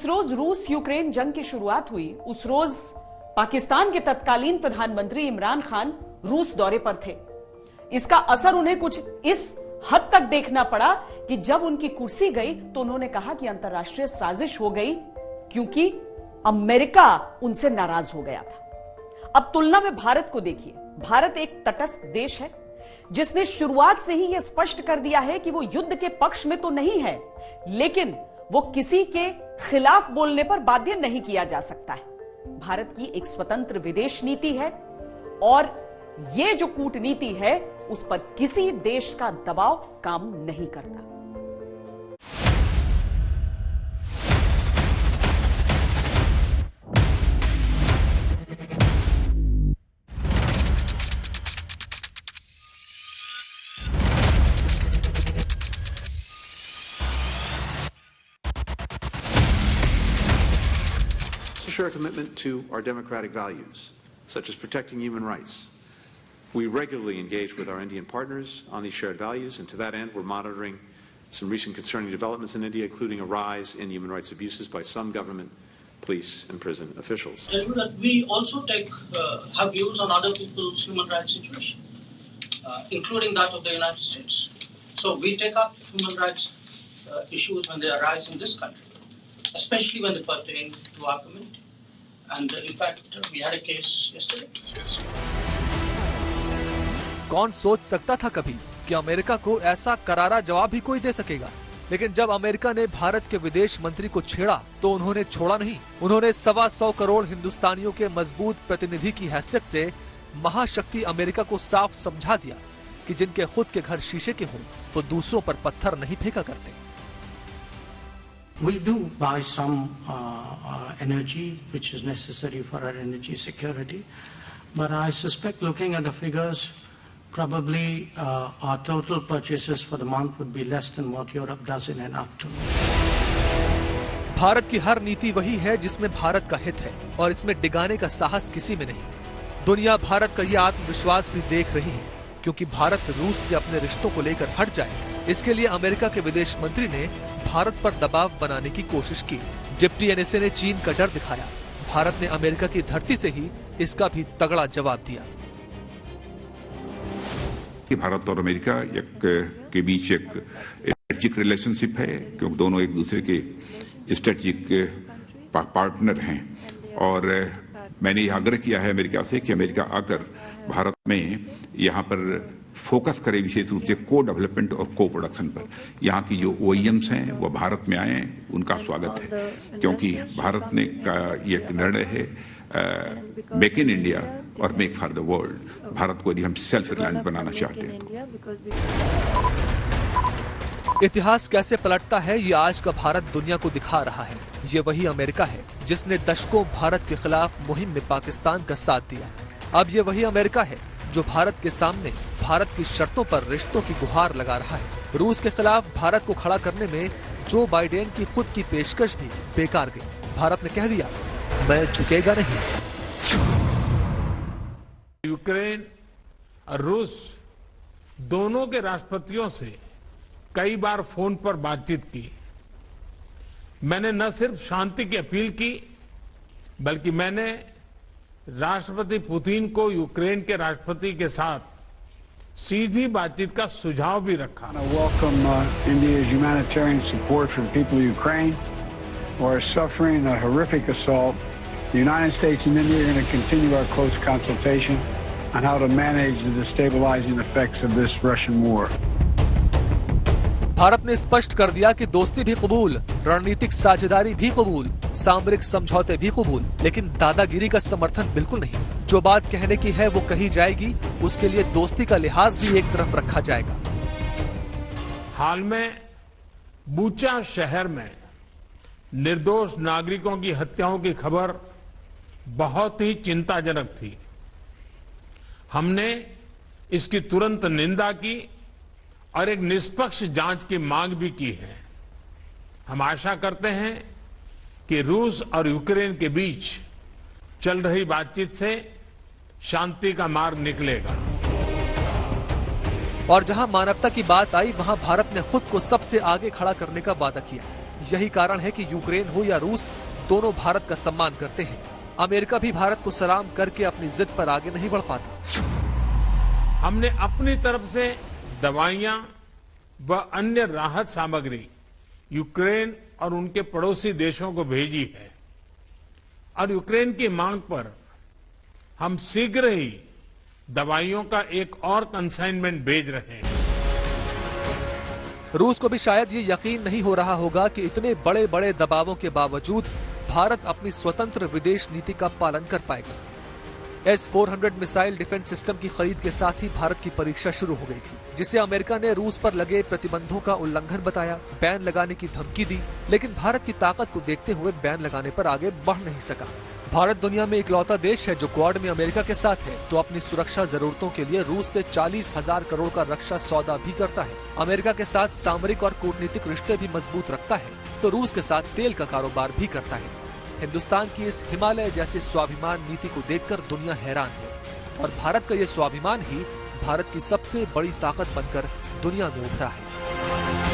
जिस रोज रूस यूक्रेन जंग की शुरुआत हुई उस रोज पाकिस्तान के तत्कालीन प्रधानमंत्री इमरान खान रूस दौरे पर थे। इसका असर उन्हें कुछ इस हद तक देखना पड़ा कि जब उनकी कुर्सी गई तो उन्होंने कहा कि अंतर्राष्ट्रीय साजिश हो गई क्योंकि अमेरिका उनसे नाराज हो गया था। अब तुलना में भारत को देखिए। भारत एक तटस्थ देश है जिसने शुरुआत से ही यह स्पष्ट कर दिया है कि वो युद्ध के पक्ष में तो नहीं है, लेकिन वो किसी के खिलाफ बोलने पर बाध्य नहीं किया जा सकता है। भारत की एक स्वतंत्र विदेश नीति है और ये जो कूटनीति है उस पर किसी देश का दबाव काम नहीं करता। Share a commitment to our democratic values, such as protecting human rights. We regularly engage with our Indian partners on these shared values, and to that end, we're monitoring some recent concerning developments in India, including a rise in human rights abuses by some government, police, and prison officials. We also have views on other people's human rights situation, including that of the United States. So we take up human rights issues when they arise in this country, especially when they pertain to our community. And in fact, we had a case yesterday. कौन सोच सकता था कभी कि America को ऐसा करारा जवाब भी कोई दे सकेगा। लेकिन जब अमेरिका ने भारत के विदेश मंत्री को छेड़ा तो उन्होंने छोड़ा नहीं। उन्होंने 125 करोड़ हिंदुस्तानियों के मजबूत प्रतिनिधि की हैसियत से महाशक्ति अमेरिका को साफ समझा दिया कि जिनके खुद के घर शीशे के हों वो दूसरों पर पत्थर नहीं फेंका करते। We do buy some energy which is necessary for our energy security, but I suspect looking at the figures, probably our total purchases for the month would be less than what Europe does in an afternoon. Bharat की हर नीति वही है जिसमें भारत का हित है और इसमें डिगाने का साहस किसी में नहीं। दुनिया भारत का ये आत्मविश्वास भी देख रही है क्योंकि भारत रूस से अपने रिश्तों को लेकर हट जाए, इसके लिए अमेरिका के विदेश मंत्री ने भारत पर दबाव बनाने की कोशिश की। डिप्टी एनएसए ने चीन का डर दिखाया। भारत ने अमेरिका की धरती से ही इसका भी तगड़ा जवाब दिया। भारत और अमेरिका के बीच एक स्ट्रेटेजिक रिलेशनशिप है क्योंकि दोनों एक दूसरे के स्ट्रेटेजिक पार्टनर हैं और मैंने यह आग्रह किया है अमेरिका से कि अमेरिका आकर भारत में यहाँ पर फोकस करे विशेष रूप से को डेवलपमेंट और को प्रोडक्शन पर। यहाँ की जो OEMs हैं वो भारत में आए, उनका स्वागत है क्योंकि भारत ने का ये निर्णय है मेक इन इंडिया और make for the world. Bharat को यदि हम सेल्फ रिलायंट बनाना चाहते हैं तो इतिहास कैसे पलटता है ये आज का भारत दुनिया को दिखा रहा है। ये वही अमेरिका है जिसने दशकों भारत के खिलाफ मुहिम में पाकिस्तान का साथ दिया। अब ये वही अमेरिका है जो भारत के सामने भारत की शर्तों पर रिश्तों की गुहार लगा रहा है। रूस के खिलाफ भारत को खड़ा करने में जो बाइडेन की खुद की पेशकश भी बेकार गई। भारत ने कह दिया मैं झुकेगा नहीं। यूक्रेन और रूस दोनों के राष्ट्रपतियों से कई बार फोन पर बातचीत की। मैंने न सिर्फ शांति की अपील की बल्कि मैंने राष्ट्रपति पुतिन को यूक्रेन के राष्ट्रपति के साथ सीधी बातचीत का सुझाव भी रखा। I welcome India's humanitarian support for the people of Ukraine who are suffering a horrific assault. The United States and India are going to continue our close consultation on how to manage the destabilizing effects of this Russian war. Bharat ने स्पष्ट कर दिया कि दोस्ती भी कबूल, रणनीतिक साझेदारी भी कबूल, सामरिक समझौते भी कबूल, लेकिन दादागिरी का समर्थन बिल्कुल नहीं। जो बात कहने की है वो कही जाएगी, उसके लिए दोस्ती का लिहाज भी एक तरफ रखा जाएगा। हाल में बूचा शहर में निर्दोष नागरिकों की हत्याओं की खबर बहुत ही चिंताजनक थी। हमने इसकी तुरंत निंदा की और एक निष्पक्ष जांच की मांग भी की है। हम आशा करते हैं कि रूस और यूक्रेन के बीच चल रही बातचीत से शांति का मार्ग निकलेगा। और जहां मानवता की बात आई वहां भारत ने खुद को सबसे आगे खड़ा करने का वादा किया। यही कारण है कि यूक्रेन हो या रूस, दोनों भारत का सम्मान करते हैं। अमेरिका भी भारत को सलाम करके अपनी जिद पर आगे नहीं बढ़ पाता। हमने अपनी तरफ से दवाइयां व अन्य राहत सामग्री यूक्रेन और उनके पड़ोसी देशों को भेजी है और यूक्रेन की मांग पर हम शीघ्र ही दवाइयों का एक और कंसाइनमेंट भेज रहे हैं। रूस को भी शायद ये यकीन नहीं हो रहा होगा कि इतने बड़े बड़े दबावों के बावजूद भारत अपनी स्वतंत्र विदेश नीति का पालन कर पाएगा। S-400 मिसाइल डिफेंस सिस्टम की खरीद के साथ ही भारत की परीक्षा शुरू हो गई थी, जिसे अमेरिका ने रूस पर लगे प्रतिबंधों का उल्लंघन बताया, बैन लगाने की धमकी दी, लेकिन भारत की ताकत को देखते हुए बैन लगाने पर आगे बढ़ नहीं सका। भारत दुनिया में इकलौता देश है जो क्वाड में अमेरिका के साथ है, तो अपनी सुरक्षा जरूरतों के लिए रूस से 40,000 करोड़ का रक्षा सौदा भी करता है। अमेरिका के साथ सामरिक और कूटनीतिक रिश्ते भी मजबूत रखता है, तो रूस के साथ तेल का कारोबार भी करता है। हिंदुस्तान की इस हिमालय जैसी स्वाभिमान नीति को देखकर दुनिया हैरान है और भारत का ये स्वाभिमान ही भारत की सबसे बड़ी ताकत बनकर दुनिया में उभरा है।